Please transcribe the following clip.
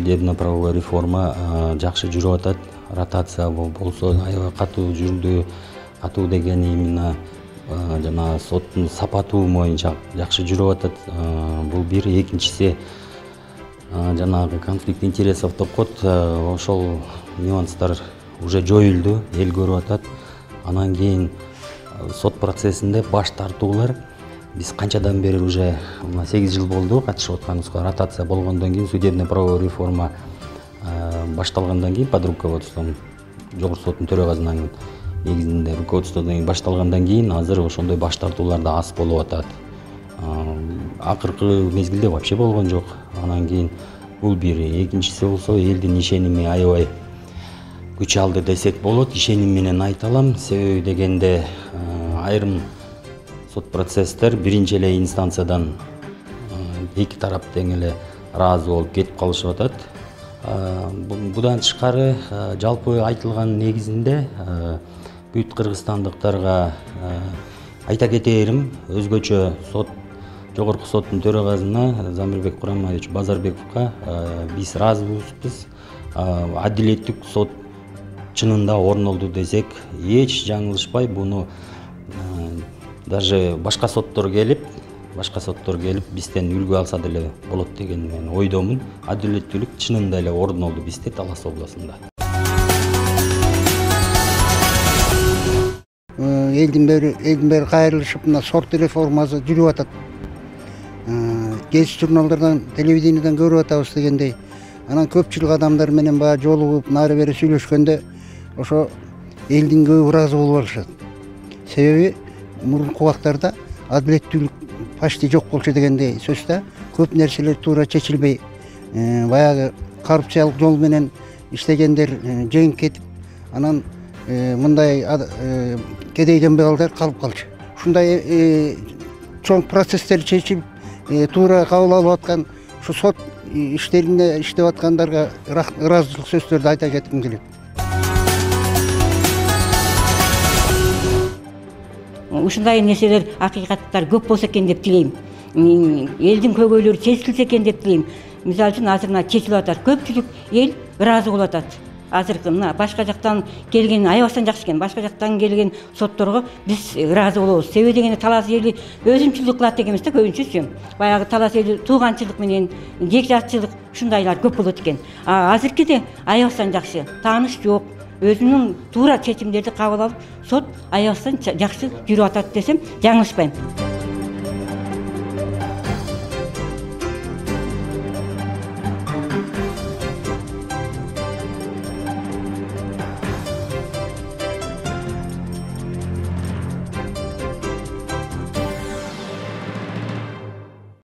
судебно-правовой реформа жакшы жүрүп атат. Ротация болсо аябай катуу жүрдү. Катуу деген именно жана соттун сапаты боюнча жакшы жүрүп атат. Бул бир. Экинчиси жанагы конфликт интересов деп коет. Ошол нюанстар уже жоюлду, эл көрүп атат. Анан кийин сот процессинде баш тартуулар биз канчадан бери уже 8 жыл болду катышып атканыбызга. Ротация болгондон кийин судебно-правовой реформа башталгандан кийин под руководством жогорку соттун төрагасынын негизинде руководстводон кийин башталгандан кийин азыр ошондой баш тартуулар да аз болуп атат. Акыркы мезгилде вообще болгон жок. Анан кийин бул бир. Экинчиси болсо элдин ишеними аябай күч алды десек болот. Ишеним менен айта алам. Себеби дегенде айрым сот процесстер биринчи эле инстанциядан эки тарап тең эле ыраазы болуп кетип калышып атат. Будан тышкары жалпы айтылган негизинде бүт кыргызстандыктарга айта кетээрим, өзгөчө сот жогорку соттун төрагасына Замирбек Курамович Базарбековго биз ыраазыбыз. Адилеттик сот чынында орнолду десек эч жаңылышпай буну даже башка соттор келип бизден үлгү алса деле болот деген мен ойдомун. Адилеттүүлүк чынында эле орнолду бизде Талас областында. Элдин бери кайрылышып мына сот реформасы жүрүп атат. Гезит журналдардан, телевидениеден көрүп атабыз дегендей. Анан көпчүлүк адамдар менен баа жолугуп, нары бери сүйлөшкөндө ошо элдин көбү ыраазы болуп алышат. Себеби мурунку убактарда адилеттүүлүк почти жок болчу дегендей сөздө көп нерселер туура чечилбей, баягы коррупциялык жол менен иштегендер жеңип кетип, анан мындай кедей дембегалдар калып калчу. Ушундай чоң процесстер чечилип, туура кабыл алып аткан ушу сот иштеринде иштеп аткандарга ыраазычылык сөздөрдү айта кетким келет. Ушундай нерселер акыйкаттар көп болсо экен деп тилейм. Элдин көйгөйлөрү чечилсе экен деп тилейм. Мисалы үчүн азыр мына чечилип атат. Көпчүлүк эл ыраазы болуп атат. Азыркы мына башка жактан келген аябастан жакшы экен. Башка жактан келген сотторго биз ыраазы болобуз. Себеби дегенде Талас эли өзүнчүлүк кылат дегенбиз да көбүнчөсү. Баягы Талас эли тууганчылык менен жекжатчылык ушундайлар көп болот экен. Азыркыде аябастан жакшы. Тааныш жок. Өзүнүн туура чечимдерди кабыл алып, сот аябастан жакшы жүрүп атат десем жаңылышпайм.